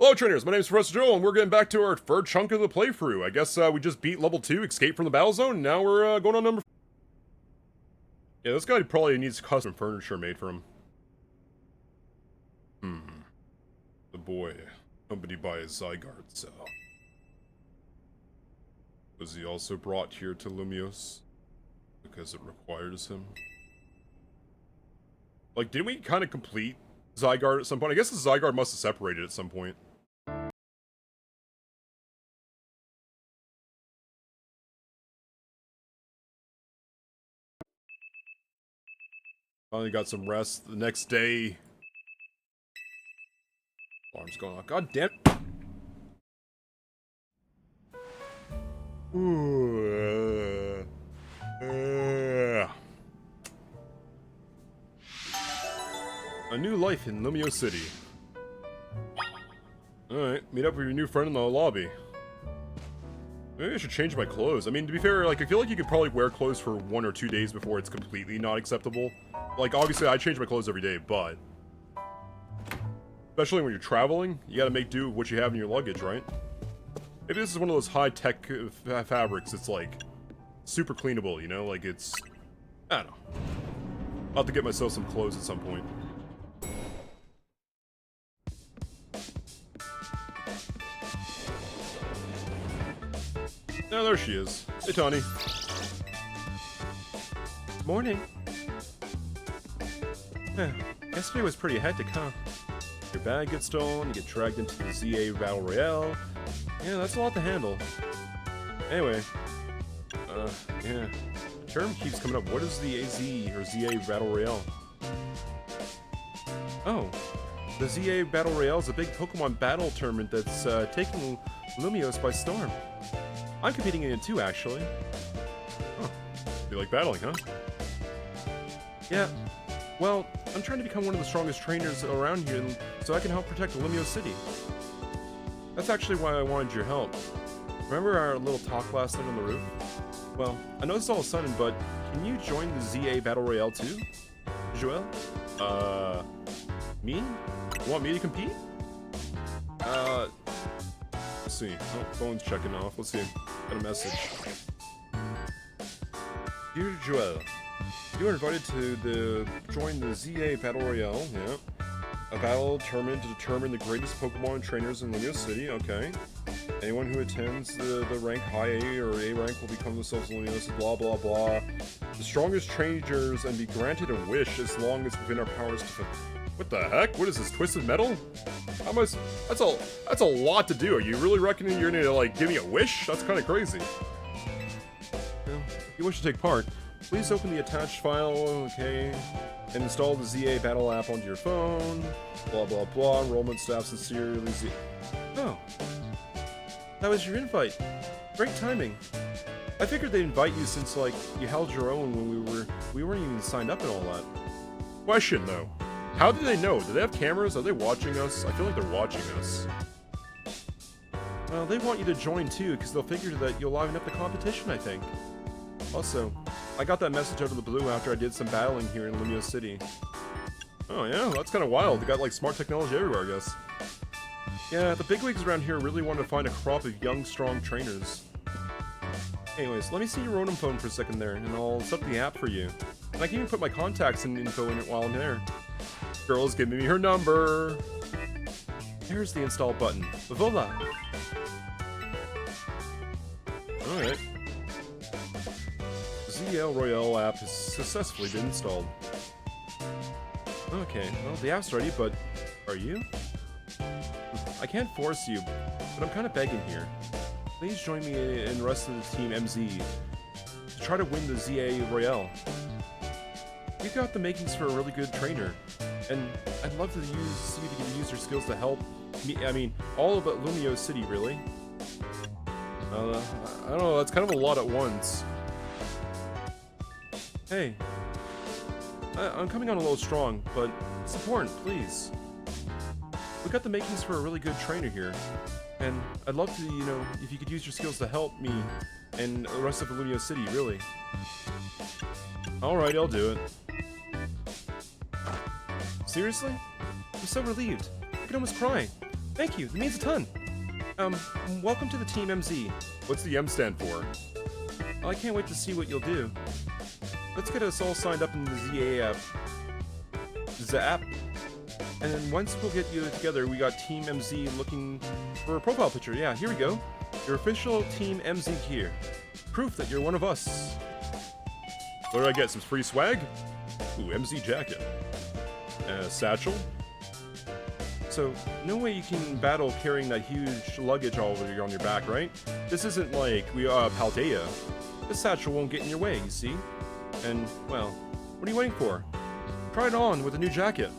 Hello trainers, my name is Professor Joel, and we're getting back to our third chunk of the playthrough. I guess we just beat level 2, escape from the battle zone, and now we're going on number... Yeah, this guy probably needs custom furniture made for him. The boy, accompanied by his Zygarde cell. Was he also brought here to Lumiose? Because it requires him? Like, did we kind of complete Zygarde at some point? I guess the Zygarde must have separated at some point. Finally got some rest the next day. Alarm's going off. God damn it. A new life in Lumiose City. Alright, meet up with your new friend in the lobby. Maybe I should change my clothes. I mean, to be fair, like, I feel like you could probably wear clothes for 1 or 2 days before it's completely not acceptable. Like, obviously, I change my clothes every day, but... especially when you're traveling, you gotta make do with what you have in your luggage, right? Maybe this is one of those high-tech fabrics. It's, like, super cleanable, you know? Like, it's... I don't know. I'll have to get myself some clothes at some point. Oh, there she is. Hey, Tawny. Morning. Yesterday was pretty hectic, huh? Your bag gets stolen, you get dragged into the ZA Battle Royale. Yeah, that's a lot to handle. Anyway. Yeah. The term keeps coming up. What is the AZ or ZA Battle Royale? Oh. The ZA Battle Royale is a big Pokemon battle tournament that's taking Lumiose by storm. I'm competing in it too, actually. Huh. You like battling, huh? Yeah. Well, I'm trying to become one of the strongest trainers around here so I can help protect Lumiose City. That's actually why I wanted your help. Remember our little talk last night on the roof? Well, I know it's all sudden, but can you join the ZA Battle Royale too? Joel? Me? You want me to compete? Let's see. Oh, phone's checking off. Let's see. Got a message. Dear Joel, you are invited to join the ZA Battle Royale, yeah. A battle tournament to determine the greatest Pokemon trainers in Lumiose City, okay. Anyone who attends the rank high A or A rank will become themselves Lumiose, blah blah blah. The strongest trainers and be granted a wish as long as within our powers to... What the heck? What is this, Twisted Metal? How much? That's a lot to do. Are you really reckoning you're gonna, like, give me a wish? That's kind of crazy. Well, if you wish to take part, please open the attached file, okay, and install the ZA Battle app onto your phone, blah blah blah, enrollment staff sincerely Z... Oh. That was your invite. Great timing. I figured they'd invite you since, like, you held your own when we weren't even signed up and all that. Question, though. How do they know? Do they have cameras? Are they watching us? I feel like they're watching us. Well, they want you to join too, because they'll figure that you'll liven up the competition, I think. Also, I got that message out of the blue after I did some battling here in Lumiose City. Oh yeah, that's kind of wild. They got, like, smart technology everywhere, I guess. Yeah, the bigwigs around here really want to find a crop of young, strong trainers. Anyways, let me see your Rotom phone for a second there, and I'll set up the app for you. And I can even put my contacts and info in it while I'm there. Girl's giving me her number. Here's the install button. Voila! Alright. ZL Royale app has successfully been installed. Okay, well, the app's ready, but are you? I can't force you, but I'm kind of begging here. Please join me and the rest of the team MZ to try to win the ZA Royale. You've got the makings for a really good trainer, and I'd love to see if you can use your skills to help me. I mean, all about Lumiose City, really. I don't know, that's kind of a lot at once. Hey, I'm coming on a little strong, but it's important, please. We've got the makings for a really good trainer here, and I'd love to, you know, if you could use your skills to help me and the rest of Lumiose City, really. Alright, I'll do it. Seriously? I'm so relieved. I could almost cry. Thank you, it means a ton. Welcome to the Team MZ. What's the M stand for? Well, I can't wait to see what you'll do. Let's get us all signed up in the ZA app. Zap. And then once we'll get you together, we got Team MZ looking for a profile picture. Yeah, here we go. Your official Team MZ gear. Proof that you're one of us. What do I get? Some free swag? Ooh, MZ jacket. Satchel? So, no way you can battle carrying that huge luggage all over on your back, right? This isn't like Paldea. This satchel won't get in your way, you see? And, well, what are you waiting for? Try it on with a new jacket.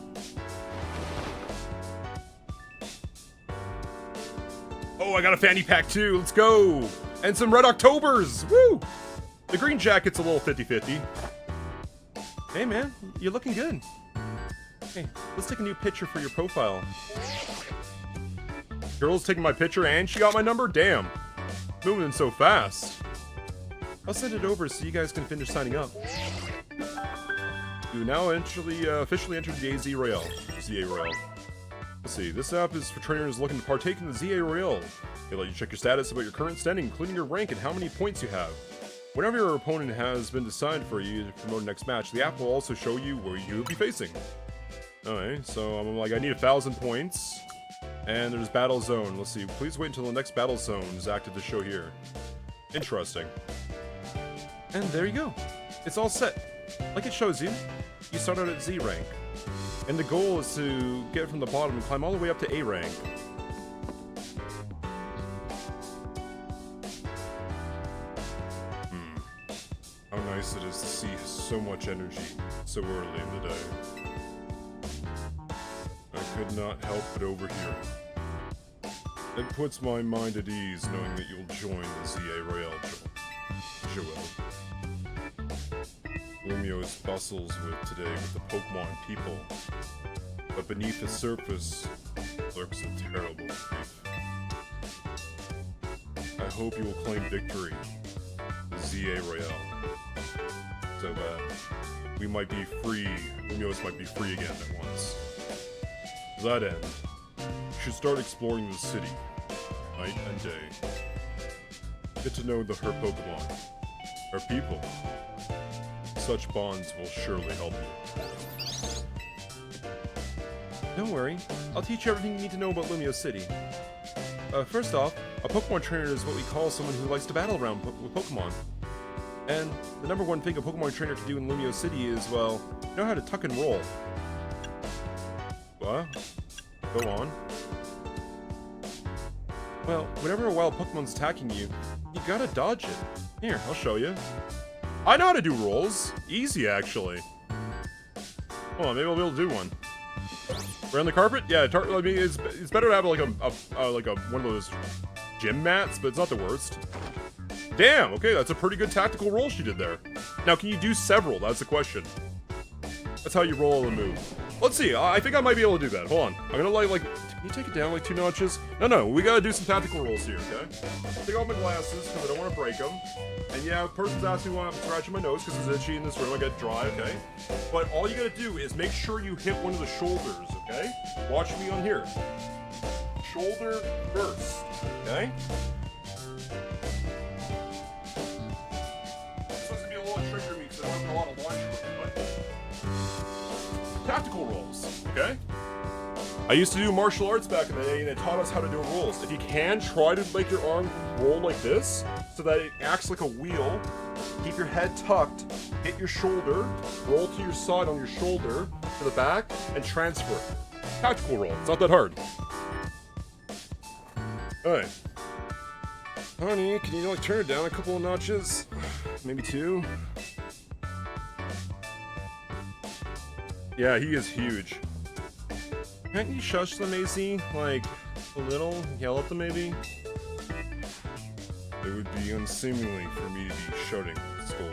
Oh, I got a fanny pack too. Let's go. And some Red Octobers. Woo! The green jacket's a little 50-50. Hey, man, you're looking good. Hey, let's take a new picture for your profile. Girl's taking my picture and she got my number? Damn. Moving so fast. I'll send it over so you guys can finish signing up. You now officially entered the ZA Royale. Let's see, this app is for trainers looking to partake in the ZA Royale. They let you check your status about your current standing, including your rank and how many points you have. Whenever your opponent has been decided for you to promote the next match, the app will also show you where you'll be facing. Alright, so I'm like, I need 1,000 points. And there's Battle Zone. Let's see, please wait until the next Battle Zone is active to show here. Interesting. And there you go. It's all set. Like it shows you, you start out at Z rank. And the goal is to get from the bottom and climb all the way up to A rank. How nice it is to see so much energy so early in the day. I could not help but overhear it. It puts my mind at ease knowing that you'll join the ZA Royale, Joel. Lumiose bustles today with the Pokémon people, but beneath the surface lurks a terrible grief. I hope you will claim victory, the ZA Royale, so that we might be free, Lumiose might be free again at once. To that end, you should start exploring the city, night and day. Get to know her Pokémon, her people. Such bonds will surely help you. Don't worry, I'll teach you everything you need to know about Lumiose City. First off, a Pokemon trainer is what we call someone who likes to battle around with Pokemon. And the number one thing a Pokemon trainer can do in Lumiose City is, well, know how to tuck and roll. What? Go on. Well, whenever a wild Pokemon's attacking you, you gotta dodge it. Here, I'll show you. I know how to do rolls. Easy, actually. Hold on, maybe I'll be able to do one. Around the carpet? Yeah, I mean, it's better to have like a one of those gym mats, but it's not the worst. Damn, okay, that's a pretty good tactical roll she did there. Now, can you do several? That's the question. That's how you roll the move. Let's see, I think I might be able to do that. Hold on. I'm gonna like, can you take it down like 2 notches? No, we gotta do some tactical rolls here, okay? Take off my glasses, because I don't want to break them. And yeah, the person's asking why I'm scratching my nose, because it's itchy in this room, I get dry, okay? But all you gotta do is make sure you hit one of the shoulders, okay? Watch me on here. Shoulder first, okay? This one's gonna be a little tricky for me, because I don't have a lot of launch room, but... Tactical rolls, okay? I used to do martial arts back in the day, and it taught us how to do rolls. If you can, try to make your arm roll like this, so that it acts like a wheel. Keep your head tucked, hit your shoulder, roll to your side on your shoulder, to the back, and transfer. Tactical roll, it's not that hard. Alright. Honey, can you like turn it down a couple of notches? Maybe 2? Yeah, he is huge. Can't you shush them, AC? Like, a little? Yell at them, maybe? It would be unseemly for me to be shouting at school,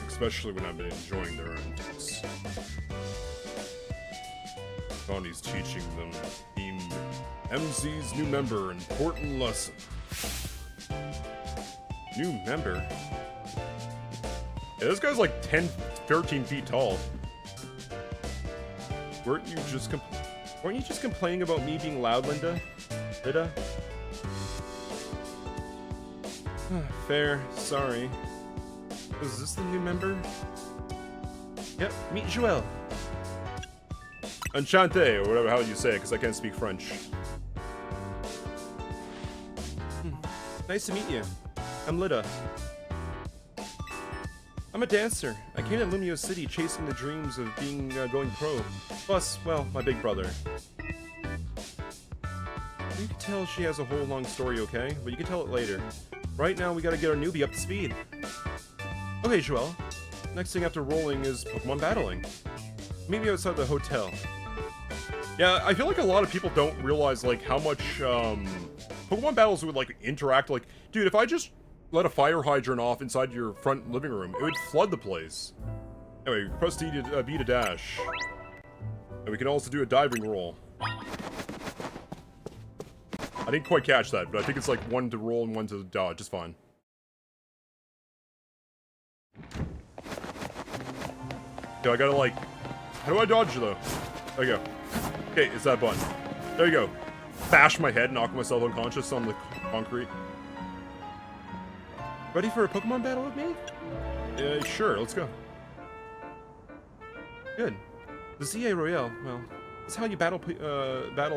especially when I've been enjoying their antics. Bonnie's teaching them Team MZ's new member important lesson. New member? Yeah, this guy's like 10, 13 feet tall. Weren't you just complaining about me being loud, Linda? Lida? Fair, sorry. Is this the new member? Yep, meet Joël. Enchanté, or whatever how you say it, because I can't speak French. Nice to meet you. I'm Lida. I'm a dancer. I came to Lumiose City chasing the dreams of being going pro. Plus, well, my big brother. You can tell she has a whole long story, okay? But you can tell it later. Right now, we gotta get our newbie up to speed. Okay, Joël. Next thing after rolling is Pokemon battling. Meet me outside the hotel. Yeah, I feel like a lot of people don't realize, like, how much, Pokemon battles would, like, interact. Like, dude, if I just let a fire hydrant off inside your front living room, it would flood the place. Anyway, press D to, B to dash. And we can also do a diving roll. I didn't quite catch that, but I think it's like 1 to roll and 1 to dodge. It's fine. Yo, I gotta, like... How do I dodge, though? There you go. Okay, it's that button. There you go. Bash my head, knock myself unconscious on the concrete. Ready for a Pokemon battle with me? Sure, let's go. Good. The ZA Royale, well, that's how you battle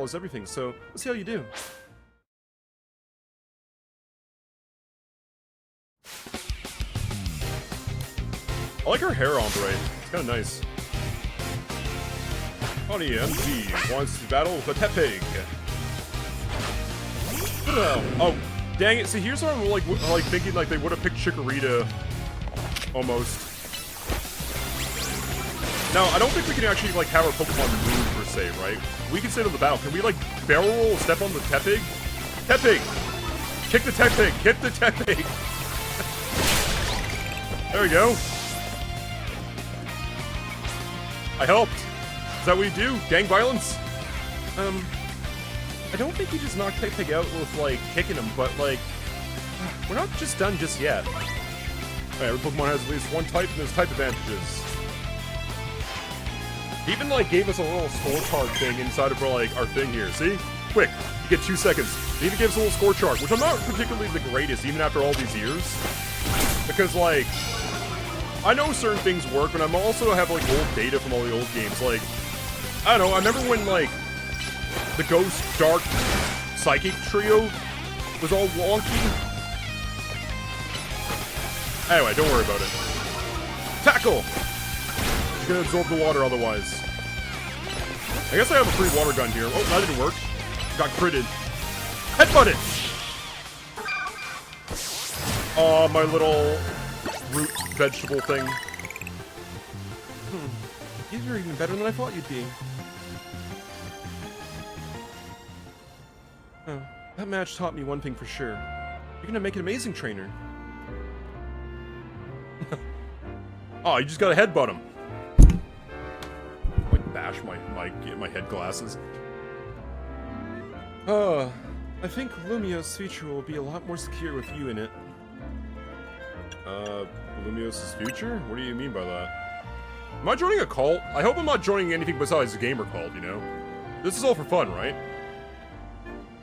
is everything, so let's see how you do. I like her hair ombre. It's kind of nice. Honey MZ wants to battle with a Tepig. Oh, dang it. See, here's what I'm like thinking like they would have picked Chikorita. Almost. Now, I don't think we can actually like have our Pokemon move per se, right? We can sit on the battle. Can we like barrel roll, step on the Tepig? Tepig! Kick the Tepig! Hit the Tepig! There we go. I helped. Is that what you do? Gang violence? I don't think you just knocked Tepig out with, like, kicking him, but, like, we're not just done just yet. Alright, every Pokemon has at least one type, and there's type advantages. He even, like, gave us a little scorecard thing inside of, like, our thing here. See? Quick. You get 2 seconds. He even gives us a little score chart, which I'm not particularly the greatest, even after all these years. Because, like... I know certain things work, but I'm also have, like, old data from all the old games. Like, I don't know, I remember when, like, the Ghost Dark Psychic trio was all wonky. Anyway, don't worry about it. Tackle! He's gonna absorb the water otherwise. I guess I have a free water gun here. Oh, that didn't work. Got critted. Headbutt it! Oh, my little... root vegetable thing. You're even better than I thought you'd be. Oh, that match taught me one thing for sure. You're gonna make an amazing trainer. Oh, you just gotta headbutt him. Like bash my head glasses. I think Lumiose's future will be a lot more secure with you in it. Lumiose's future? What do you mean by that? Am I joining a cult? I hope I'm not joining anything besides a gamer cult, you know? This is all for fun, right?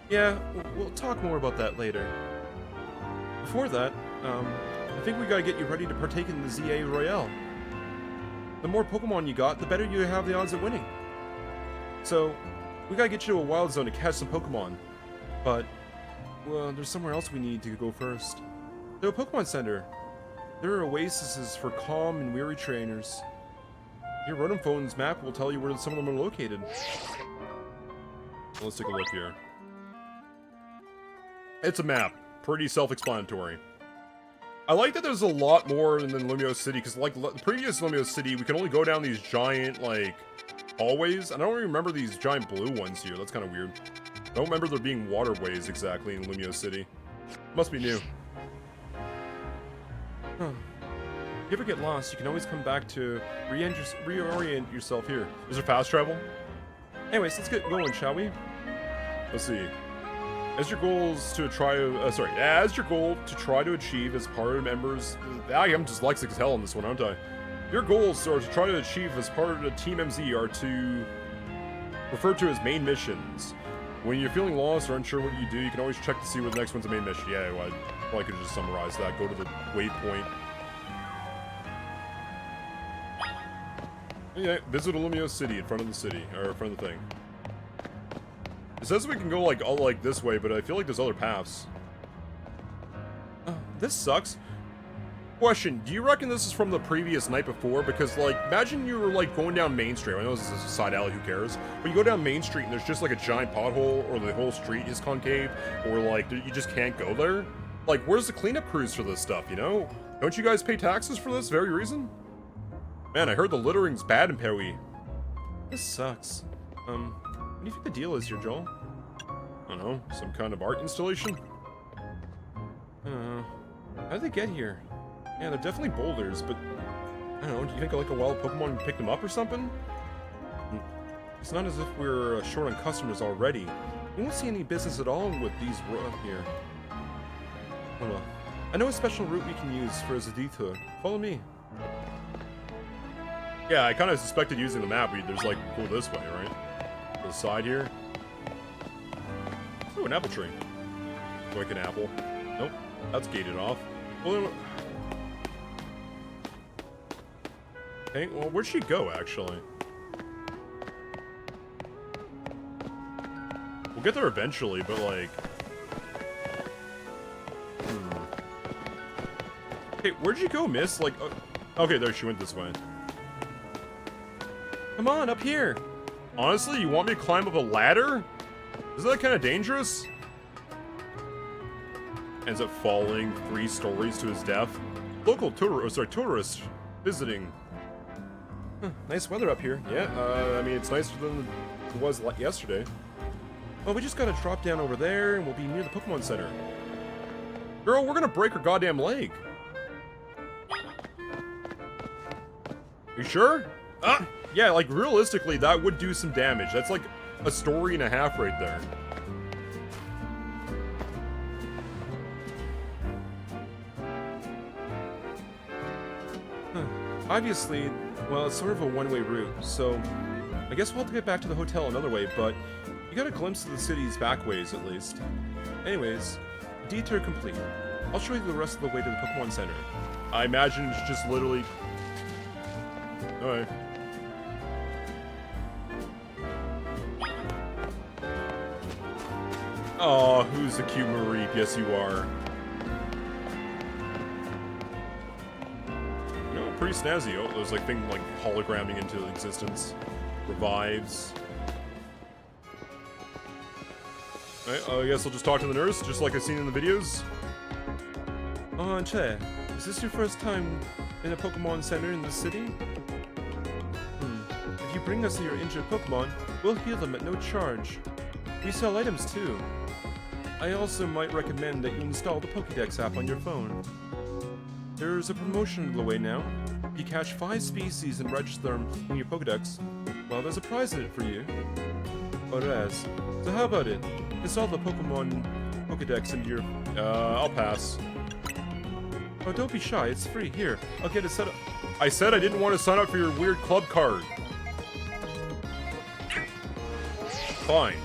Yeah, we'll talk more about that later. Before that, I think we gotta get you ready to partake in the ZA Royale. The more Pokemon you got, the better you have the odds of winning. So, we gotta get you to a wild zone to catch some Pokemon. But, well, there's somewhere else we need to go first. To a Pokemon Center. There are oases for calm and weary trainers. Your Rotom phone's map will tell you where some of them are located. Let's take a look here. It's a map. Pretty self-explanatory. I like that there's a lot more than Lumiose City, because like the previous Lumiose City, we can only go down these giant, like, hallways. I don't even remember these giant blue ones here. That's kind of weird. I don't remember there being waterways exactly in Lumiose City. Must be new. Huh. If you ever get lost, you can always come back to reorient yourself here. Is there fast travel? Anyways, let's get going, shall we? Let's see. As your goals to try as your goal to try to achieve as part of members, I'm dyslexic as hell on this one, aren't I? Your goals are to try to achieve as part of the Team MZ are to referred to as main missions. When you're feeling lost or unsure what you do, you can always check to see where the next one's a main mission. Yeah, well, I probably could just summarize that. Go to the waypoint. Yeah, visit Lumiose City in front of the city, or in front of the thing. It says we can go like all like this way, but I feel like there's other paths. This sucks. Question, do you reckon this is from the previous night before? Because, like, imagine you were, like, going down Main Street. I know this is a side alley, who cares? But you go down Main Street and there's just, like, a giant pothole, or the whole street is concave, or, like, you just can't go there. Like, where's the cleanup crews for this stuff, you know? Don't you guys pay taxes for this very reason? Man, I heard the littering's bad in Pewi. This sucks. What do you think the deal is here, Joel? I don't know, some kind of art installation? I don't know. How did they get here? Yeah, they're definitely boulders, but I don't know, do you think like a wild Pokemon picked them up or something? It's not as if we're short on customers already. We won't see any business at all with these here. Oh well. I know a special route we can use for as a detour. Follow me. Yeah, I kind of suspected using the map, but there's like, go this way, right? To the side here. Oh, an apple tree. Like an apple. Nope, that's gated off. Well, okay, well, where'd she go, actually? We'll get there eventually, but, like... Okay, where'd you go, miss? Like, okay, there, she went this way. Come on, up here! Honestly, you want me to climb up a ladder? Isn't that kind of dangerous? Ends up falling 3 stories to his death. Local tourist visiting. Huh, nice weather up here. Yeah, I mean, it's nicer than it was yesterday. Well, we just gotta drop down over there, and we'll be near the Pokemon Center. Girl, we're gonna break her goddamn leg. You sure? Yeah, like, realistically, that would do some damage. That's like a story and a half right there. Obviously, well, it's sort of a one-way route, so I guess we'll have to get back to the hotel another way, but you got a glimpse of the city's back ways, at least. Anyways, detour complete. I'll show you the rest of the way to the Pokemon Center. I imagine it's just literally... Alright. Oh, who's the cute Mareep? Yes, you are. Pretty snazzy. Oh, there's like things like hologramming into existence. Revives. Alright, I guess I'll just talk to the nurse, just like I've seen in the videos. Oh, Che, is this your first time in a Pokemon Center in the city? If you bring us your injured Pokemon, we'll heal them at no charge. We sell items too. I also might recommend that you install the Pokédex app on your phone. There's a promotion on the way now. If you catch 5 species and register them in your Pokédex, well, there's a prize in it for you. Or as. So how about it? Install the Pokemon Pokédex into your... I'll pass. Oh, don't be shy, it's free. Here, I'll get it set up. I said I didn't want to sign up for your weird club card. Fine.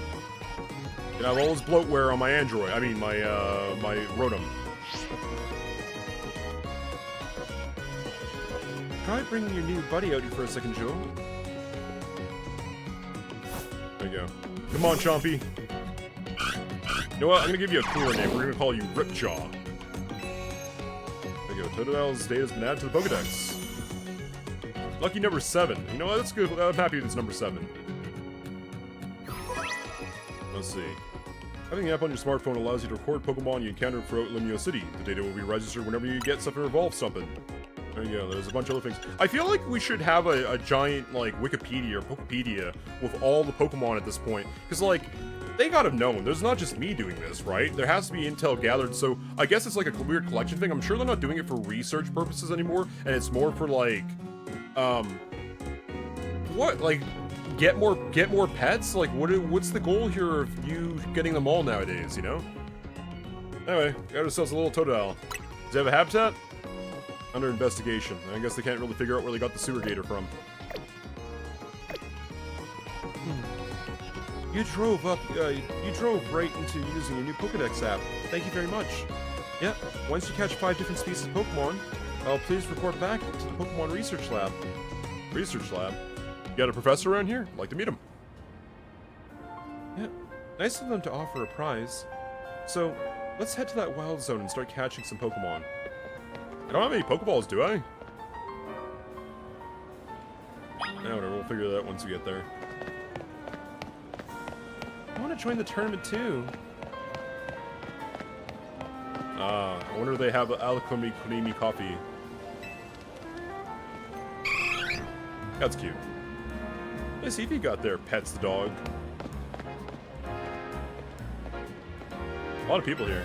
And I have all this bloatware on my Android. I mean, my Rotom. Try bringing your new buddy out here for a second, Joe. There you go. Come on, Chompy. You know what? I'm gonna give you a cooler name. We're gonna call you Ripjaw. There you go. Totodile's data's been added to the Pokédex. Lucky number 7. You know what? That's good. I'm happy with this number 7. Let's see. Having the app on your smartphone allows you to record Pokemon you encounter throughout Lumiose City. The data will be registered whenever you get something or evolve something. There you go, there's a bunch of other things. I feel like we should have a giant, like, Wikipedia or Pokepedia with all the Pokemon at this point. Because, like, they gotta have known. There's not just me doing this, right? There has to be intel gathered, so I guess it's like a weird collection thing. I'm sure they're not doing it for research purposes anymore, and it's more for, like, what? Like, get more pets? Like, what's the goal here of you getting them all nowadays, you know? Anyway, got ourselves a little Totodile. Does it have a habitat? Under investigation. I guess they can't really figure out where they got the sewer gator from. You drove right into using a new Pokédex app. Thank you very much. Yep, once you catch 5 different species of Pokemon, please report back to the Pokemon Research Lab. Research lab? You got a professor around here? I'd like to meet him. Yeah, nice of them to offer a prize. So, let's head to that wild zone and start catching some Pokemon. I don't have any Pokeballs, do I? No, whatever, we'll figure that out once we get there. I want to join the tournament too. I wonder if they have Alchemy Creamy Coffee. That's cute. Let's see if you got there, pets the dog. A lot of people here.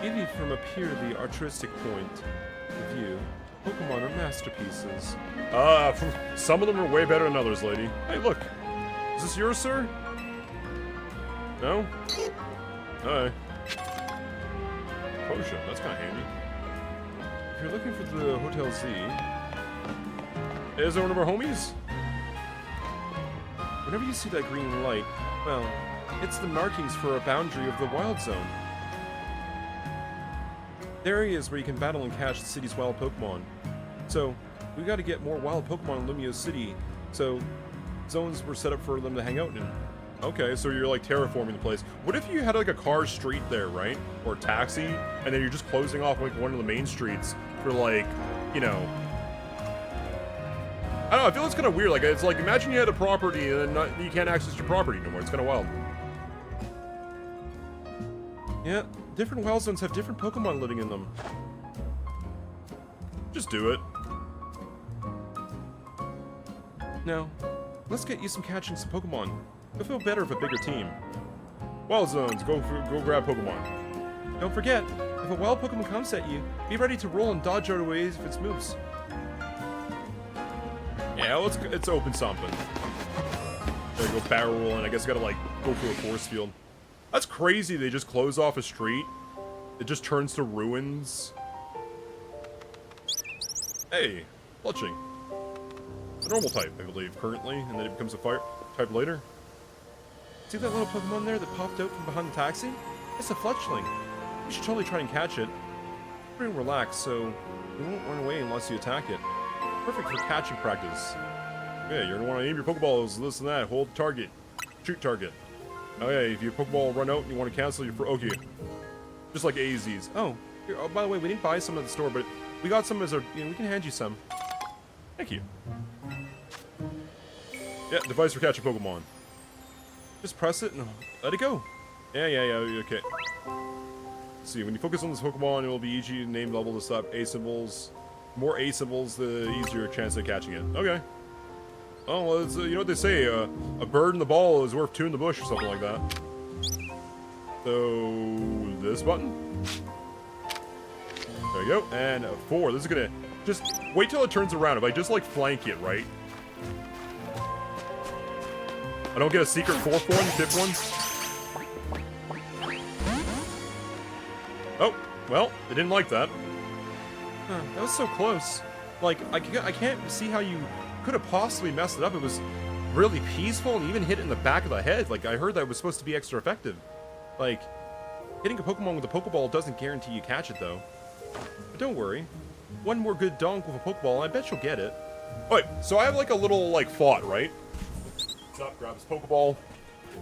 Maybe from up here, the artistic point of view, Pokemon are masterpieces. Some of them are way better than others, lady. Hey, look. Is this yours, sir? No? Alright. Potion, that's kind of handy. If you're looking for the Hotel Z... Is there one of our homies? Whenever you see that green light, well, it's the markings for a boundary of the wild zone. The areas where you can battle and catch the city's wild Pokemon. So, we gotta get more wild Pokemon in Lumiose City, so zones were set up for them to hang out in. Okay, so you're like terraforming the place. What if you had like a car street there, right? Or a taxi, and then you're just closing off like one of the main streets for like, you know... I don't know, I feel it's kind of weird. Like, it's like, imagine you had a property and then you can't access your property no more. It's kind of wild. Yeah, different wild zones have different Pokemon living in them. Just do it. Now, let's get you some catching some Pokemon. You'll feel better with a bigger team. Wild zones, go grab Pokemon. Don't forget, if a wild Pokemon comes at you, be ready to roll and dodge out of ways if its moves. Yeah, let's open something. There you go, barrel rolling. I guess I gotta like go through a force field. That's crazy. They just close off a street. It just turns to ruins. Hey, fletching. A normal type, I believe, currently, and then it becomes a fire type later. See that little Pokemon there that popped out from behind the taxi? It's a fletchling. You should totally try and catch it. Pretty relaxed, so you won't run away unless you attack it. Perfect for catching practice. Yeah, you're gonna want to aim your Pokeballs, this and that, hold target, shoot target. Okay, if your Pokeball run out and you want to cancel your okay. Just like AZs. Oh, here, by the way, we didn't buy some at the store, but we got some as our, we can hand you some. Thank you. Yeah, device for catching Pokemon. Just press it and let it go. Yeah, okay. Let's see, when you focus on this Pokemon, it will be easy to name level this up. A symbols. More A symbols, the easier chance of catching it. Okay. Oh, well, it's, you know what they say, a bird in the ball is worth 2 in the bush or something like that. So, this button. There you go, and 4. This is gonna, just wait till it turns around. If I just like flank it, right? I don't get a secret 4th one, 5th one. Oh, well, they didn't like that. Huh, that was so close. Like, I can't see how you could have possibly messed it up. It was really peaceful and even hit it in the back of the head. Like, I heard that it was supposed to be extra effective. Like, hitting a Pokemon with a Pokeball doesn't guarantee you catch it, though. But don't worry. One more good donk with a Pokeball, and I bet you'll get it. Alright, so I have like a little, like, thought, right? Stop, grab his Pokeball.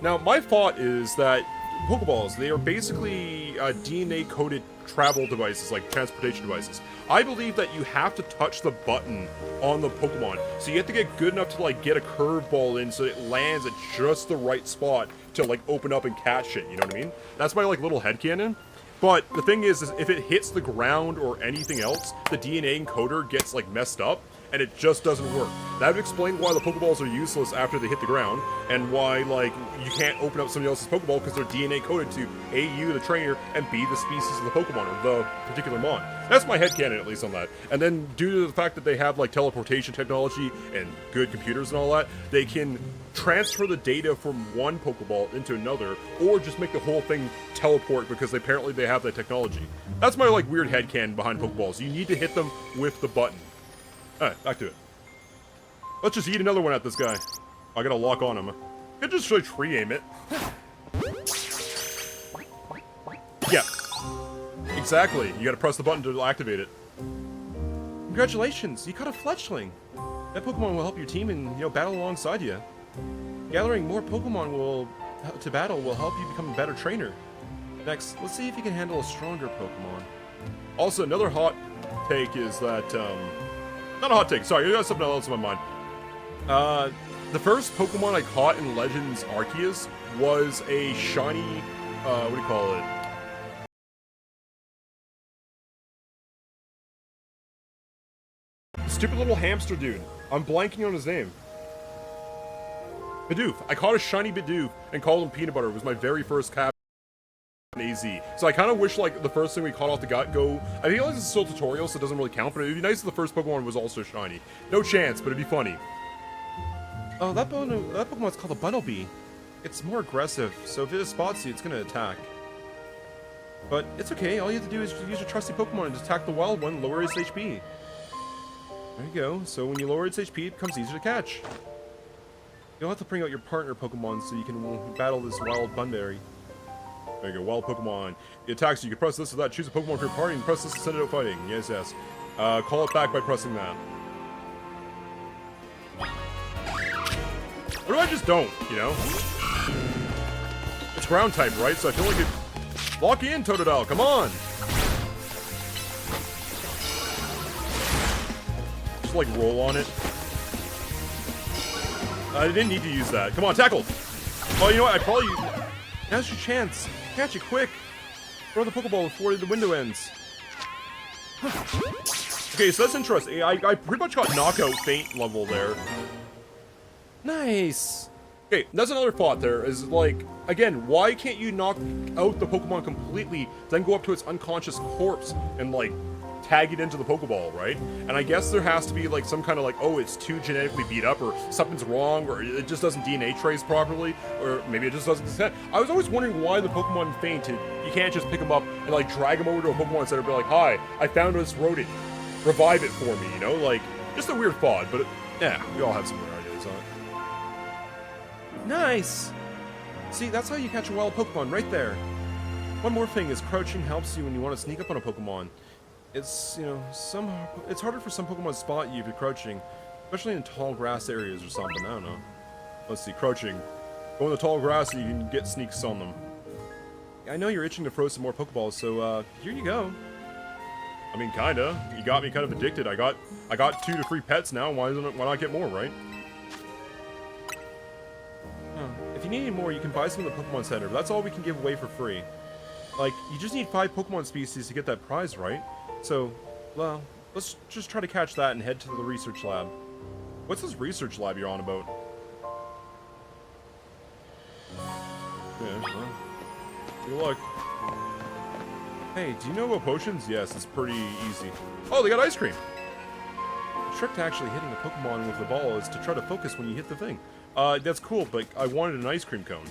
Now, my thought is that Pokeballs, they are basically DNA-coded travel devices, like transportation devices. I believe that you have to touch the button on the Pokemon. So you have to get good enough to like get a curveball in so it lands at just the right spot to like open up and catch it, you know what I mean? That's my like little headcanon. But the thing is if it hits the ground or anything else, the DNA encoder gets like messed up and it just doesn't work. That would explain why the Pokeballs are useless after they hit the ground, and why, like, you can't open up somebody else's Pokeball because they're DNA coded to A, you, the trainer, and B, the species of the Pokemon, or the particular Mon. That's my headcanon, at least, on that. And then, due to the fact that they have, like, teleportation technology and good computers and all that, they can transfer the data from one Pokeball into another, or just make the whole thing teleport because apparently they have that technology. That's my, like, weird headcanon behind Pokeballs. You need to hit them with the button. Alright, back to it. Let's just eat another one at this guy. I gotta lock on him. could just like tree aim it. Yeah. Exactly. You gotta press the button to activate it. Congratulations, you caught a fletchling. That Pokemon will help your team and, battle alongside you. Gathering more Pokemon to battle will help you become a better trainer. Next, let's see if you can handle a stronger Pokemon. Also, another hot take is that, not a hot take, sorry, I got something else in my mind. The first Pokemon I caught in Legends Arceus was a shiny, what do you call it? Stupid little hamster dude. I'm blanking on his name. Bidoof. I caught a shiny Bidoof and called him Peanut Butter. It was my very first cap in AZ. So I kind of wish, like, the first thing we caught off the go. I think it's still tutorial, so it doesn't really count, but it'd be nice if the first Pokemon was also shiny. No chance, but it'd be funny. Oh, that Pokemon's called a Bunnelby. It's more aggressive, so if it spots you, it's gonna attack. But it's okay, all you have to do is use your trusty Pokemon and attack the wild one, lower its HP. There you go, so when you lower its HP, it becomes easier to catch. You'll have to bring out your partner Pokemon so you can battle this wild Bunberry. There you go, wild Pokemon. It attacks you, can press this or that, choose a Pokemon for your party, and press this to send it out fighting. Yes, yes. Call it back by pressing that. What if I just don't, It's ground type, right? So I feel like it... Lock in, Totodile, come on! Just, like, roll on it. I didn't need to use that. Come on, tackle! Oh, you know what? I probably... Now's your chance. Catch it, quick! Throw the Pokeball before the window ends. Okay, so that's interesting. I pretty much got knockout faint level there. Nice! Okay, that's another thought there, is like, again, why can't you knock out the Pokemon completely, then go up to its unconscious corpse and, like, tag it into the Pokeball, right? And I guess there has to be, like, some kind of, like, oh, it's too genetically beat up, or something's wrong, or it just doesn't DNA trace properly, or maybe it just doesn't consent. I was always wondering why the Pokemon fainted. You can't just pick them up and, like, drag them over to a Pokemon Center and be like, hi, I found this rodent. Revive it for me, Like, just a weird thought, but, yeah, we all have some weird ideas on it. Nice! See, that's how you catch a wild Pokemon, right there. One more thing is crouching helps you when you want to sneak up on a Pokemon. It's, it's harder for some Pokemon to spot you if you're crouching, especially in tall grass areas or something, I don't know. Let's see, crouching. Go in the tall grass and you can get sneaks on them. I know you're itching to throw some more Pokeballs, so, here you go. I mean, kinda. You got me kind of addicted. I got 2 to 3 pets now, why not get more, right? If you need any more, you can buy some at the Pokemon Center, but that's all we can give away for free. Like, you just need 5 Pokemon species to get that prize, right? So, well, let's just try to catch that and head to the research lab. What's this research lab you're on about? Yeah, well, good luck. Hey, do you know about potions? Yes, it's pretty easy. Oh, they got ice cream! The trick to actually hitting a Pokemon with the ball is to try to focus when you hit the thing. That's cool, but I wanted an ice cream cone.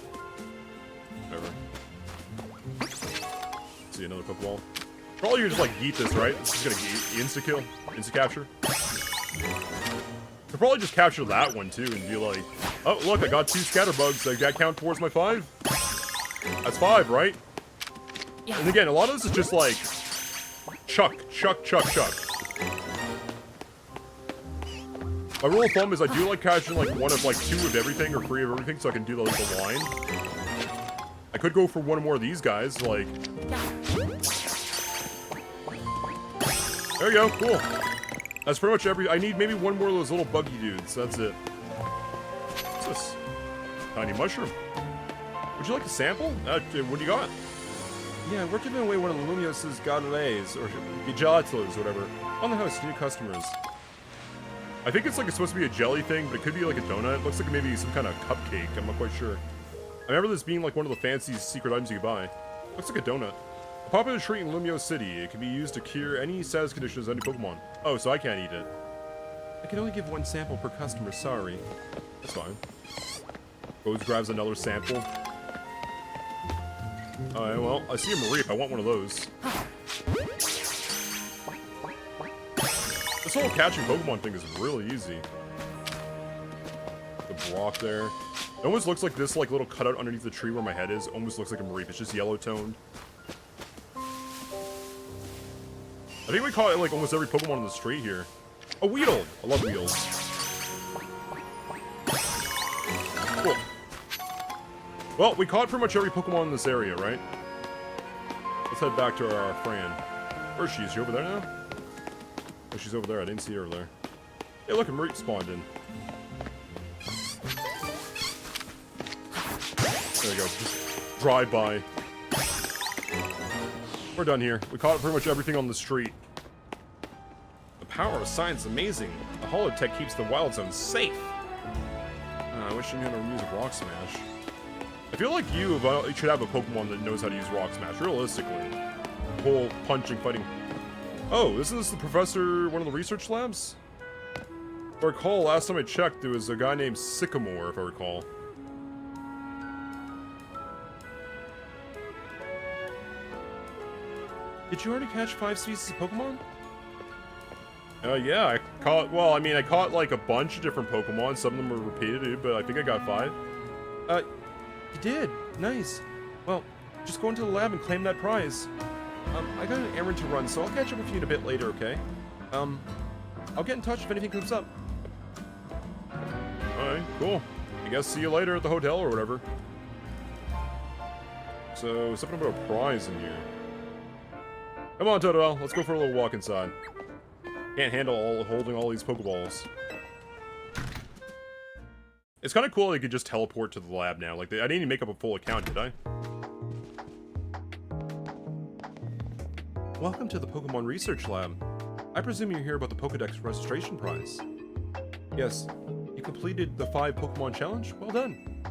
Whatever. See another Pokeball. Probably you're just like yeet this, right? This is gonna insta-kill, insta-capture. Could probably just capture that one too and be like, oh look, I got 2 scatterbugs. Does that count towards my 5? That's 5, right? Yeah. And again, a lot of this is just like chuck. My rule of thumb is I do like catching like 1 of like 2 of everything or 3 of everything, so I can do like the line. I could go for 1 or more of these guys, like. There you go, cool. That's pretty much I need maybe 1 more of those little buggy dudes. That's it. What's this? Tiny mushroom. Would you like a sample? What do you got? Yeah, we're giving away one of the Lumiose's Galates, or Gelatos, whatever, on the house to new customers. I think it's like it's supposed to be a jelly thing, but it could be like a donut. It looks like maybe some kind of cupcake. I'm not quite sure. I remember this being like one of the fancy secret items you could buy. Looks like a donut. A popular treat in Lumiose City. It can be used to cure any status conditions on any Pokemon. Oh, so I can't eat it. I can only give 1 sample per customer, sorry. That's fine. Goes grabs another sample. Alright, well, I see a Mareep. I want one of those. This whole catching Pokemon thing is really easy. The Brock there. It almost looks like this like little cutout underneath the tree where my head is. Almost looks like a Mareep. It's just yellow toned. I think we caught like almost every Pokemon on the street here. A Weedle! I love Weedles. Cool. Well, we caught pretty much every Pokemon in this area, right? Let's head back to our Fran. Where is she? Is she over there now? Oh, she's over there. I didn't see her over there. Hey, look, a Mareep spawned in. There we go. Just drive by. We're done here. We caught pretty much everything on the street. The power of science is amazing. The holotech keeps the wild zone safe. I wish you knew how to use Rock Smash. I feel like you should have a Pokemon that knows how to use Rock Smash, realistically. The whole punching, fighting. Oh, this is the professor, one of the research labs? If I recall, last time I checked, there was a guy named Sycamore, if I recall. Did you already catch 5 species of Pokemon? Yeah, I caught, well, I mean, I caught like a bunch of different Pokemon. Some of them were repeated, but I think I got 5. You did? Nice. Well, just go into the lab and claim that prize. I got an errand to run, so I'll catch up with you in a bit later, okay? I'll get in touch if anything comes up. Alright, cool. I guess see you later at the hotel or whatever. So, something about a prize in here. Come on, Totodile, let's go for a little walk inside. Can't handle holding all these Pokeballs. It's kind of cool that you could just teleport to the lab now. Like, I didn't even make up a full account, did I? Welcome to the Pokemon Research Lab. I presume you're here about the Pokedex Registration Prize. Yes, you completed the 5 Pokemon Challenge? Well done.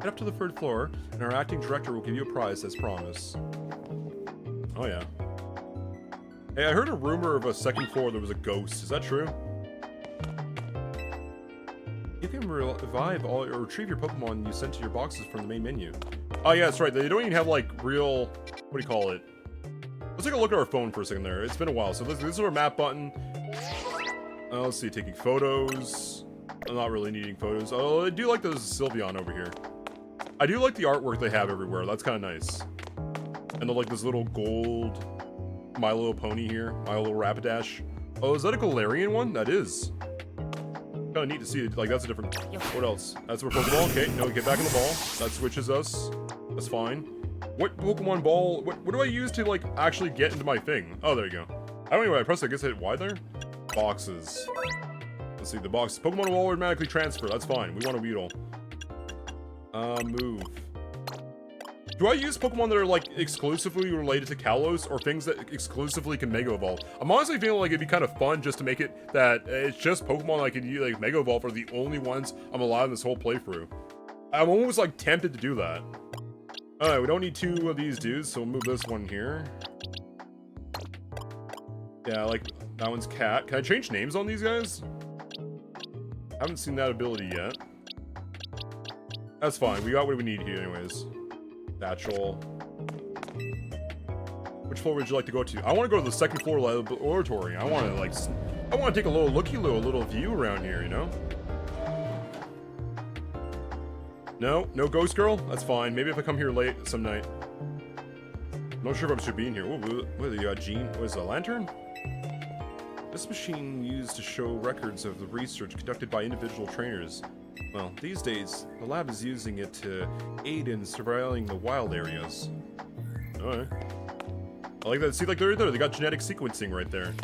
Head up to the 3rd floor, and our acting director will give you a prize as promised. Oh yeah. Hey, I heard a rumor of a 2nd floor there was a ghost. Is that true? You can revive all or retrieve your Pokemon you sent to your boxes from the main menu. Oh yeah, that's right. They don't even have like real, what do you call it? Let's take a look at our phone for a second there. It's been a while. So this is our map button. Let's see, taking photos. I'm not really needing photos. Oh, I do like those Sylveon over here. I do like the artwork they have everywhere. That's kind of nice. And then like this little gold My Little Pony here. My Little Rapidash. Oh, is that a Galarian one? That is. Kind of neat to see. Like, that's a different... What else? That's our Pokeball. Okay, no, get back in the ball. That switches us. That's fine. What Pokemon ball... What do I use to, like, actually get into my thing? Oh, there you go. I don't know why I pressed it. I guess I hit Y there? Boxes. Let's see, the box. Pokemon will automatically transfer. That's fine. We want a Weedle. Move. Do I use Pokemon that are, like, exclusively related to Kalos, or things that exclusively can Mega Evolve? I'm honestly feeling like it'd be kind of fun just to make it that it's just Pokemon I can use, like, Mega Evolve are the only ones I'm allowed in this whole playthrough. I'm almost, like, tempted to do that. Alright, we don't need 2 of these dudes, so we'll move this one here. Yeah, like, that one's Cat. Can I change names on these guys? I haven't seen that ability yet. That's fine, we got what we need here anyways. Satchel. Which floor would you like to go to? I want to go to the 2nd floor laboratory. I want to like, I want to take a little looky-loo, a little view around here, you know? No, no ghost girl? That's fine. Maybe if I come here late some night. I'm not sure if I should be in here. What are you, Gene? What is it, a lantern? This machine used to show records of the research conducted by individual trainers. Well, these days, the lab is using it to aid in surveilling the wild areas. Alright. I like that. See, like, they're right there. They got genetic sequencing right there.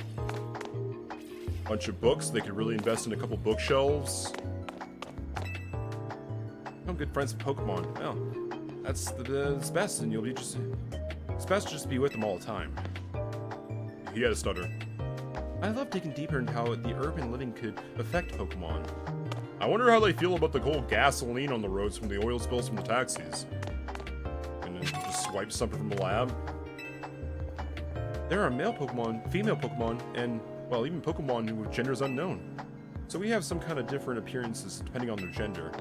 Bunch of books. They could really invest in a couple bookshelves. I'm good friends with Pokemon. Well, that's it's best, and you'll be just... It's best to just be with them all the time. He had a stutter. I love digging deeper into how the urban living could affect Pokemon. I wonder how they feel about the whole gasoline on the roads from the oil spills from the taxis. And then just swipe something from the lab. There are male Pokemon, female Pokemon, and, well, even Pokemon with genders unknown. So we have some kind of different appearances depending on their gender.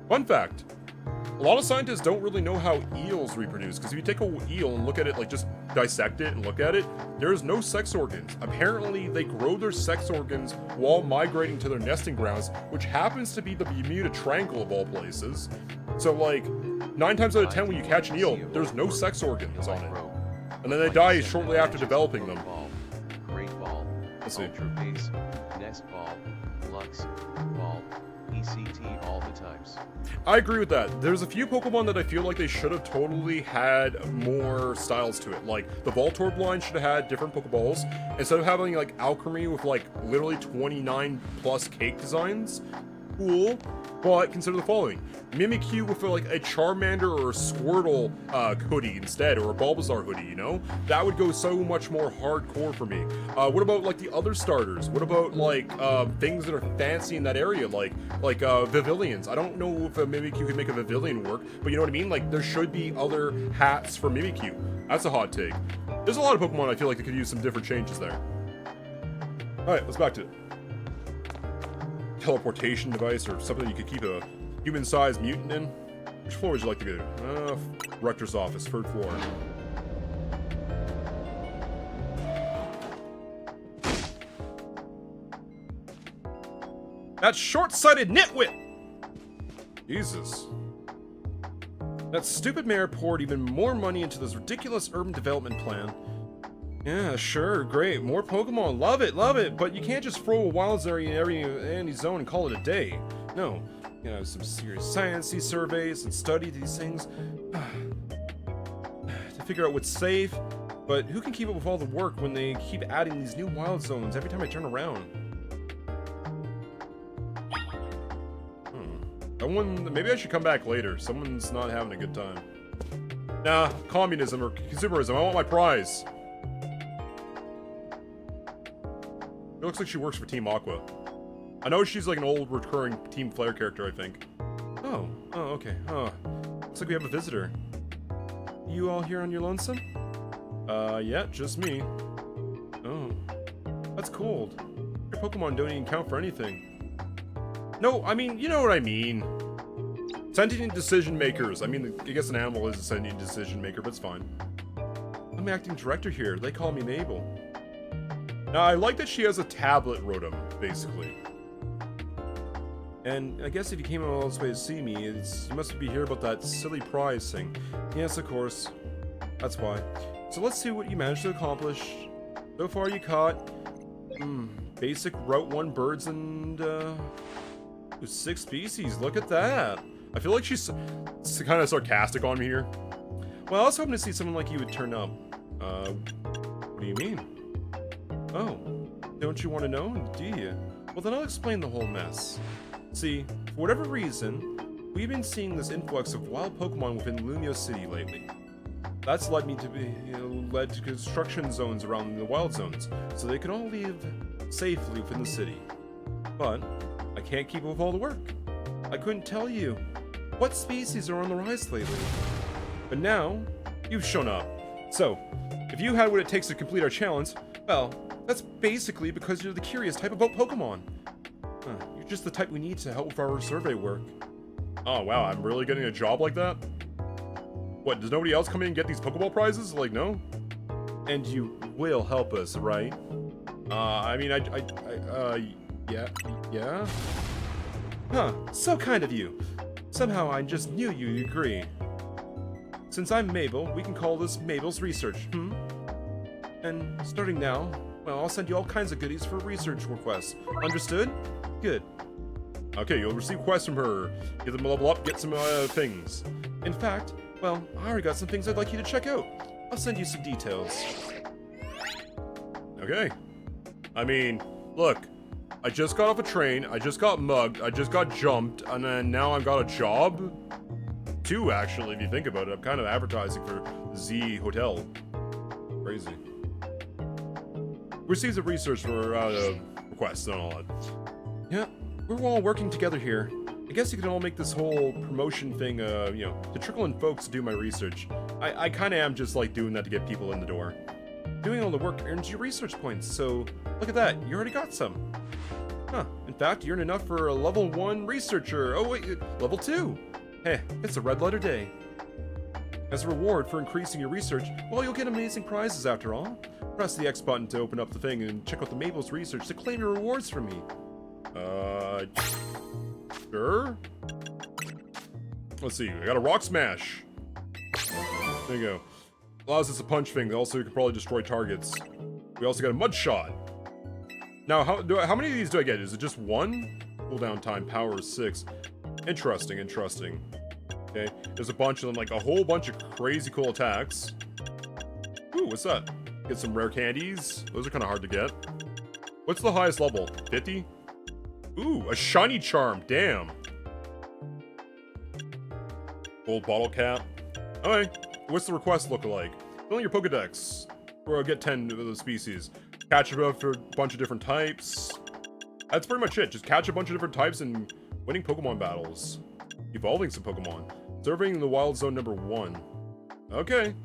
Fun fact! A lot of scientists don't really know how eels reproduce, because if you take a eel and look at it, like just dissect it and look at it, there's no sex organs. Apparently, they grow their sex organs while migrating to their nesting grounds, which happens to be the Bermuda Triangle of all places. So like, 9 times out of 10 when you catch an eel, there's no sex organs on it. And then they die shortly after developing them. Great ball, Let's see. ultra pace, nest ball, lux, ball, ECT all the times. I agree with that. There's a few Pokemon that I feel like they should have totally had more styles to it. Like, the Voltorb line should have had different Pokeballs. Instead of having, like, Alchemy with, like, literally 29 plus cake designs. Cool. But consider the following. Mimikyu with, like, a Charmander or a Squirtle hoodie instead, or a Bulbasaur hoodie, you know? That would go so much more hardcore for me. What about, like, the other starters? What about, like, things that are fancy in that area, like Vivillons? I don't know if a Mimikyu could make a Vivillon work, but you know what I mean? Like, there should be other hats for Mimikyu. That's a hot take. There's a lot of Pokemon I feel like that could use some different changes there. Alright, let's back to it. Teleportation device or something you could keep a human-sized mutant in. Which floor would you like to go to? Rector's office, 3rd floor. That short-sighted nitwit! Jesus. That stupid mayor poured even more money into this ridiculous urban development plan. Yeah, sure, great. More Pokemon. Love it. But you can't just throw a wilds area in every zone and call it a day. No. You know, some serious science-y surveys and study these things to figure out what's safe. But who can keep up with all the work when they keep adding these new wild zones every time I turn around? Maybe I should come back later. Someone's not having a good time. Nah, communism or consumerism. I want my prize. It looks like she works for Team Aqua. I know she's like an old recurring Team Flare character, I think. Oh, okay. Looks like we have a visitor. You all here on your lonesome? Yeah, just me. Oh, that's cold. Your Pokemon don't even count for anything. No, I mean, you know what I mean. Sentient decision makers. I mean, I guess an animal is a sentient decision maker, but it's fine. I'm acting director here. They call me Mabel. Now, I like that she has a tablet Rotom, basically. And I guess if you came all this way to see me, you must be here about that silly prize thing. Yes, of course. That's why. So let's see what you managed to accomplish. So far you caught... basic Route 1 birds and... 6 species. Look at that. I feel like she's kind of sarcastic on me here. Well, I was hoping to see someone like you would turn up. What do you mean? Oh, don't you want to know, do you? Well, then I'll explain the whole mess. See, for whatever reason, we've been seeing this influx of wild Pokemon within Lumiose City lately. That's led to construction zones around the wild zones, so they can all live safely within the city. But I can't keep up with all the work. I couldn't tell you what species are on the rise lately. But now, you've shown up. So, if you had what it takes to complete our challenge, well, that's basically because you're the curious type about Pokemon. You're just the type we need to help with our survey work. Oh wow, I'm really getting a job like that? What, does nobody else come in and get these Pokeball prizes? Like, no? And you will help us, right? Yeah? Huh, so kind of you. Somehow I just knew you'd agree. Since I'm Mabel, we can call this Mabel's Research, And starting now, well, I'll send you all kinds of goodies for research requests. Understood? Good. Okay, you'll receive quests from her. Get them level up, get some things. In fact, well, I already got some things I'd like you to check out. I'll send you some details. Okay. I mean, look. I just got off a train, I just got mugged, I just got jumped, and then now I've got a job? 2, actually, if you think about it. I'm kind of advertising for Z Hotel. Crazy. Receives a research for requests and all that. Yeah, we're all working together here. I guess you can all make this whole promotion thing, to trickle in folks to do my research. I kind of am just like doing that to get people in the door. Doing all the work earns you research points, so look at that, you already got some. Huh, in fact, you earn enough for a level 1 researcher. Oh wait, level 2. Hey, it's a red letter day. As a reward for increasing your research, well, you'll get amazing prizes after all. Press the X button to open up the thing and check out the Mabel's research to claim your rewards from me. Sure? Let's see, I got a rock smash. There you go. Allows us a punch thing, also you can probably destroy targets. We also got a mud shot. Now, how many of these do I get? Is it just one? Cooldown time, power is 6. Interesting, interesting. Okay, there's a bunch of them, like a whole bunch of crazy cool attacks. Ooh, what's that? Get some rare candies. Those are kind of hard to get. What's the highest level? 50? Ooh, a shiny charm. Damn. Gold bottle cap. Alright, what's the request look like? Fill in your Pokedex. Or get 10 of the species. Catch a bunch of different types. That's pretty much it. Just catch a bunch of different types and winning Pokemon battles. Evolving some Pokemon. Serving the Wild Zone number 1. Okay.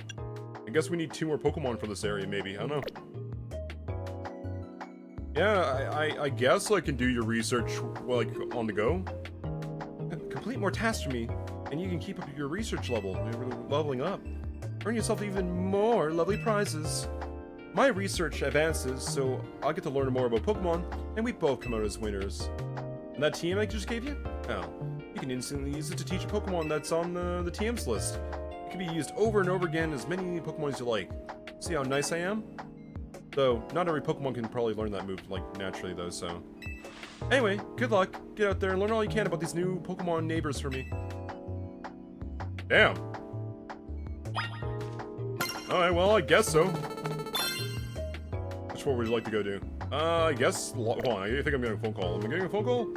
I guess we need 2 more Pokemon for this area, maybe. I don't know. Yeah, I guess I can do your research, like, on the go. Complete more tasks for me, and you can keep up your research level. You're leveling up. Earn yourself even more lovely prizes. My research advances, so I'll get to learn more about Pokemon, and we both come out as winners. And that TM I just gave you? Oh, you can instantly use it to teach a Pokemon that's on the TM's list. It can be used over and over again, as many Pokemon as you like. See how nice I am? Though, not every Pokemon can probably learn that move, like, naturally, though, so... Anyway, good luck. Get out there and learn all you can about these new Pokemon neighbors for me. Damn. Alright, well, I guess so. Which one would you like to go to? I guess... Hold on, I think I'm getting a phone call. Am I getting a phone call?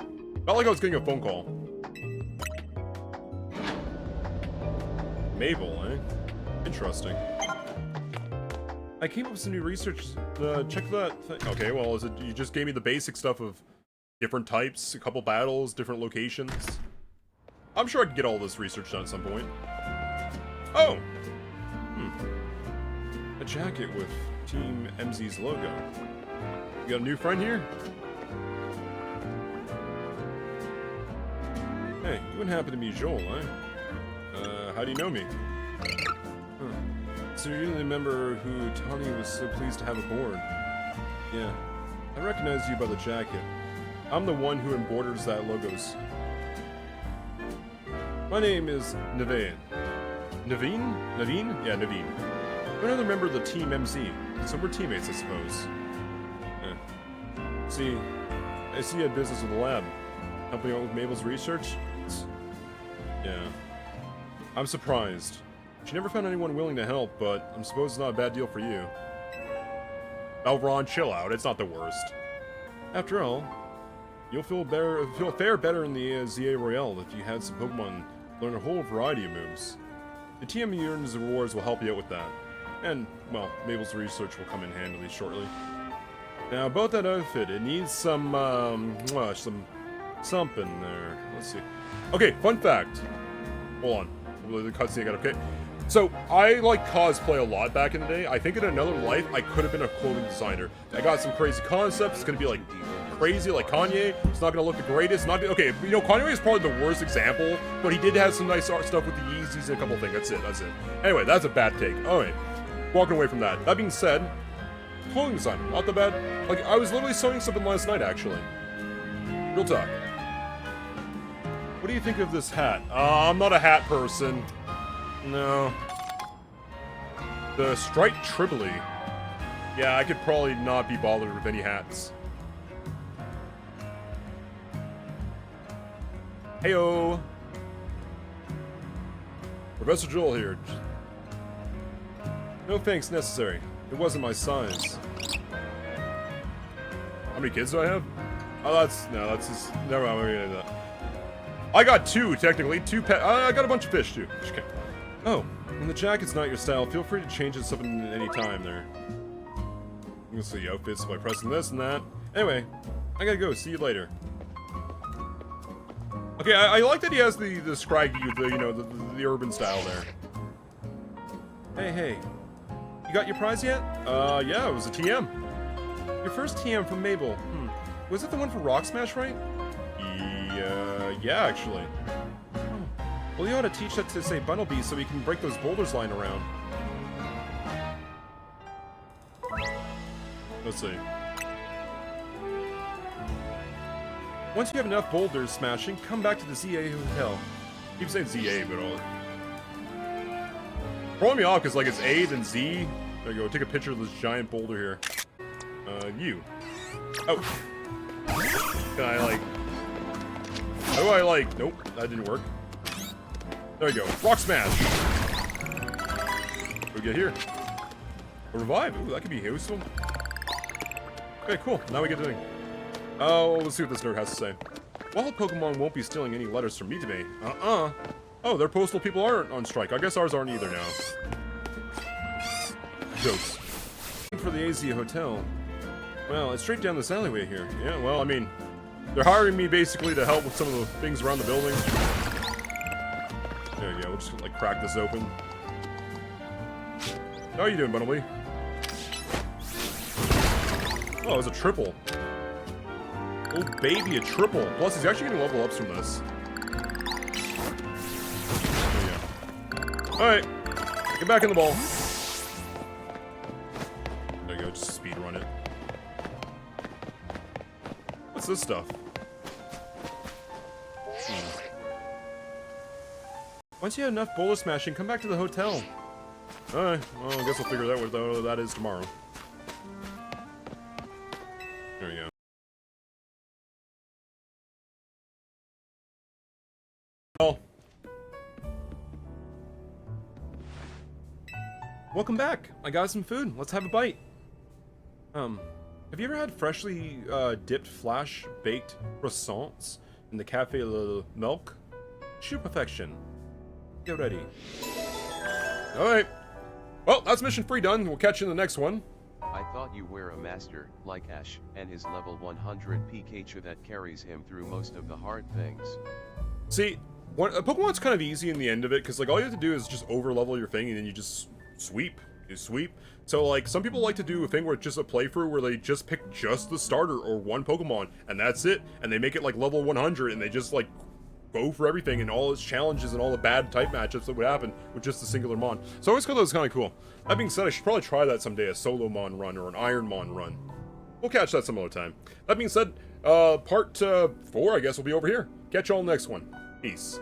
Felt like I was getting a phone call. Mabel, eh? Interesting. I came up with some new research. Check that thing. Okay, well, is it you just gave me the basic stuff of different types, a couple battles, different locations? I'm sure I could get all this research done at some point. Oh! A jacket with Team MZ's logo. You got a new friend here? Hey, you wouldn't happen to be Joel, eh? How do you know me? So you're the member who Tony was so pleased to have aboard. Yeah, I recognize you by the jacket. I'm the one who embroiders that logos. My name is Naveen. Naveen? Naveen? Yeah, Naveen. I'm another member of the Team MZ, so we're teammates, I suppose. Yeah. See, I see you had business with the lab. Helping out with Mabel's research? Yeah. I'm surprised. She never found anyone willing to help, but I suppose it's not a bad deal for you. Oh, Ron, chill out. It's not the worst. After all, you'll fare better in the ZA Royale if you had some Pokemon learn a whole variety of moves. The TM Earns rewards will help you out with that. And, well, Mabel's research will come in handy shortly. Now, about that outfit, it needs some something there. Let's see. Okay, fun fact. Hold on. The cutscene I got, okay. So, I like cosplay a lot back in the day. I think in another life, I could have been a clothing designer. I got some crazy concepts. It's gonna be like crazy, like Kanye. It's not gonna look the greatest. Okay, you know, Kanye is probably the worst example, but he did have some nice art stuff with the Yeezys and a couple things. That's it. Anyway, that's a bad take. Alright, walking away from that. That being said, clothing designer, not that bad. Like, I was literally sewing something last night, actually. Real talk. What do you think of this hat? I'm not a hat person. No. The striped Tribly. Yeah, I could probably not be bothered with any hats. Heyo! Professor Joel here. No thanks necessary. It wasn't my size. How many kids do I have? Oh, that's just... Never mind, we're gonna do that. I got 2, technically. 2 pet... I got a bunch of fish, too. Okay. Oh, when the jacket's not your style, feel free to change it something at any time there. You can see outfits by pressing this and that. Anyway, I gotta go. See you later. Okay, I like that he has the scraggy, the urban style there. Hey. You got your prize yet? Yeah, it was a TM. Your first TM from Mabel. Was it the one for Rock Smash, right? Yeah, actually. Oh. Well, you ought to teach that to, say, Bunnelby so we can break those boulders lying around. Let's see. Once you have enough boulders smashing, come back to the ZA Hotel. I keep saying ZA, but all... Throwing me off because, like, it's A, then Z. There you go. Take a picture of this giant boulder here. You. Oh. Can I, like... How do I, like... Nope, that didn't work. There you go. Rock smash! What do we get here? A revive. Ooh, that could be useful. Okay, cool. Now we get to... Oh, let's see what this nerd has to say. Well, Pokemon won't be stealing any letters from me today. Oh, their postal people aren't on strike. I guess ours aren't either now. Jokes. For the AZ Hotel. Well, it's straight down this alleyway here. Yeah, well, I mean, they're hiring me basically to help with some of the things around the building. There you go. We'll just, like, crack this open. How are you doing, Bunnelby? Oh, it was a triple. Oh, baby, a triple. Plus, he's actually getting level ups from this. There you go. Alright. Get back in the ball. There you go, just speed run it. What's this stuff? Once you have enough boulder smashing, come back to the hotel. Alright, well, I guess I'll figure out what that is tomorrow. There we go. Oh. Welcome back. I got some food. Let's have a bite. Have you ever had freshly dipped flash baked croissants in the Cafe Le Milk? Shoe perfection. Get ready. Alright. Well, that's mission 3 done. We'll catch you in the next one. I thought you were a master, like Ash, and his level 100 Pikachu that carries him through most of the hard things. See, Pokemon's kind of easy in the end of it, because like all you have to do is just over-level your thing, and then you just sweep. You sweep. So like, some people like to do a thing where it's just a playthrough where they just pick just the starter or one Pokemon, and that's it. And they make it like level 100, and they just like go for everything and all its challenges and all the bad type matchups that would happen with just a singular Mon. So I always thought that was kind of cool. That being said, I should probably try that someday, a solo Mon run or an Iron Mon run. We'll catch that some other time. That being said, part 4, I guess, will be over here. Catch y'all next one. Peace.